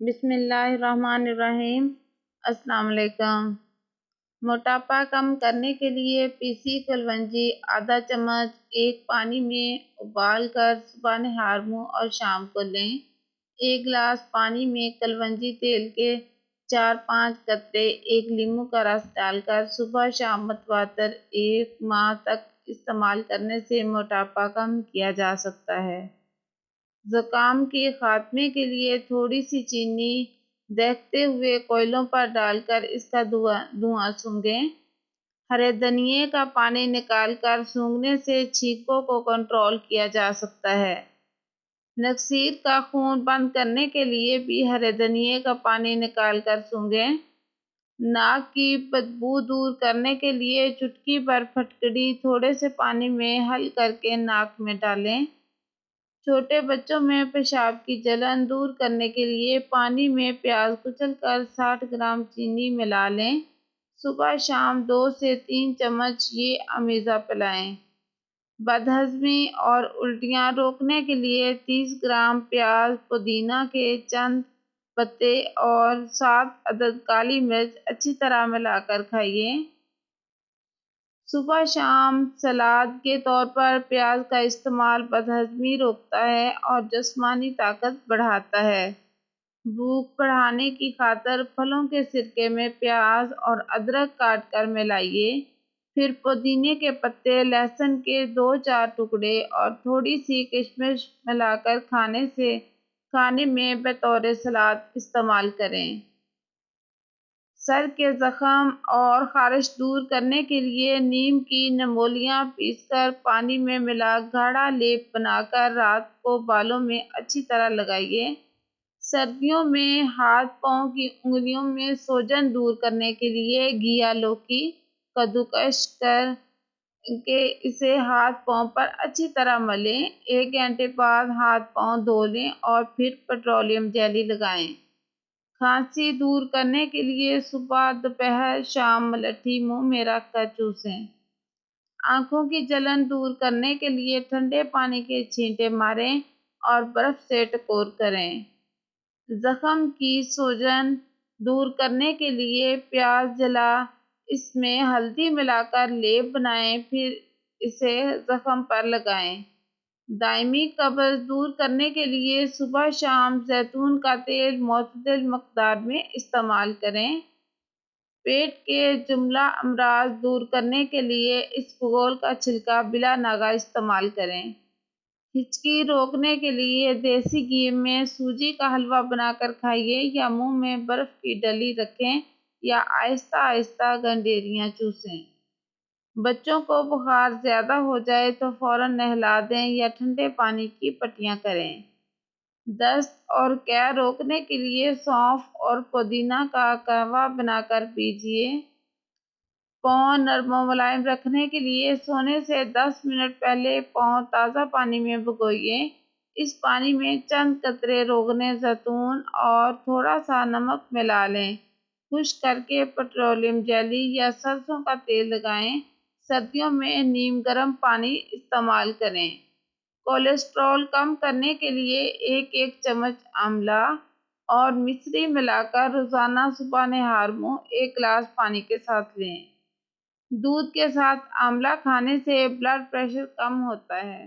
بسم اللہ الرحمن الرحیم۔ السلام علیکم۔ موٹاپا کم کرنے کے لیے پیسی کلونجی آدھا چمچ ایک پانی میں ابال کر صبح نہار منہ اور شام کو لیں۔ ایک گلاس پانی میں کلونجی تیل کے 4-5 قطرے ایک لیموں کا رس ڈال کر صبح شام متواتر 1 ماہ تک استعمال کرنے سے موٹاپا کم کیا جا سکتا ہے۔ زکام کے خاتمے کے لیے تھوڑی سی چینی دہتے ہوئے کوئلوں پر ڈال کر اس کا دھواں سونگھیں۔ ہرے دھنیے کا پانی نکال کر سونگھنے سے چھینکوں کو کنٹرول کیا جا سکتا ہے۔ نکسیر کا خون بند کرنے کے لیے بھی ہرے دھنیے کا پانی نکال کر سونگھیں۔ ناک کی بدبو دور کرنے کے لیے چٹکی بھر پھٹکڑی تھوڑے سے پانی میں حل کر کے ناک میں ڈالیں۔ چھوٹے بچوں میں پیشاب کی جلن دور کرنے کے لیے پانی میں پیاز کچل کر 60 گرام چینی ملا لیں۔ صبح شام 2 سے 3 چمچ یہ امیزہ پلائیں۔ بدہضمی اور الٹیاں روکنے کے لیے 30 گرام پیاز، پودینہ کے چند پتے اور 7 عدد کالی مرچ اچھی طرح ملا کر کھائیے۔ صبح شام سلاد کے طور پر پیاز کا استعمال بدہضمی روکتا ہے اور جسمانی طاقت بڑھاتا ہے۔ بھوک بڑھانے کی خاطر پھلوں کے سرکے میں پیاز اور ادرک کاٹ کر ملائیے، پھر پودینے کے پتے، لہسن کے 2-4 ٹکڑے اور تھوڑی سی کشمش ملا کر کھانے میں بطور سلاد استعمال کریں۔ سر کے زخم اور خارش دور کرنے کے لیے نیم کی نمولیاں پیس کر پانی میں ملا گاڑھا لیپ بنا کر رات کو بالوں میں اچھی طرح لگائیے۔ سردیوں میں ہاتھ پاؤں کی انگلیوں میں سوجن دور کرنے کے لیے گھیا لوکی کدوکش کر کے اسے ہاتھ پاؤں پر اچھی طرح ملیں۔ 1 گھنٹے بعد ہاتھ پاؤں دھو لیں اور پھر پیٹرولیم جیلی لگائیں۔ کھانسی دور کرنے کے لیے صبح، دوپہر، شام ملٹھی منہ میں رکھ کر چوسیں۔ آنکھوں کی جلن دور کرنے کے لیے ٹھنڈے پانی کے چھینٹے ماریں اور برف سے ٹکور کریں۔ زخم کی سوجن دور کرنے کے لیے پیاز جلا اس میں ہلدی ملا کر لیپ بنائیں، پھر اسے زخم پر لگائیں۔ دائمی قبض دور کرنے کے لیے صبح شام زیتون کا تیل معتدل مقدار میں استعمال کریں۔ پیٹ کے جملہ امراض دور کرنے کے لیے اسبگول کا چھلکا بلا ناغہ استعمال کریں۔ ہچکی روکنے کے لیے دیسی گھی میں سوجی کا حلوہ بنا کر کھائیے یا منہ میں برف کی ڈلی رکھیں یا آہستہ آہستہ گنڈیریاں چوسیں۔ بچوں کو بخار زیادہ ہو جائے تو فوراً نہلا دیں یا ٹھنڈے پانی کی پٹیاں کریں۔ دست اور قے روکنے کے لیے سونف اور پودینہ کا قہوہ بنا کر پیجیے۔ پاؤں نرم و ملائم رکھنے کے لیے سونے سے 10 منٹ پہلے پاؤں تازہ پانی میں بھگوئیے۔ اس پانی میں چند قطرے روغن زیتون اور تھوڑا سا نمک ملا لیں۔ خشک کر کے پیٹرولیم جیلی یا سرسوں کا تیل لگائیں۔ سردیوں میں نیم گرم پانی استعمال کریں۔ کولیسٹرول کم کرنے کے لیے 1 چمچ آملہ اور مسری ملا کر روزانہ صبح نہار منہ 1 گلاس پانی کے ساتھ لیں۔ دودھ کے ساتھ آملہ کھانے سے بلڈ پریشر کم ہوتا ہے۔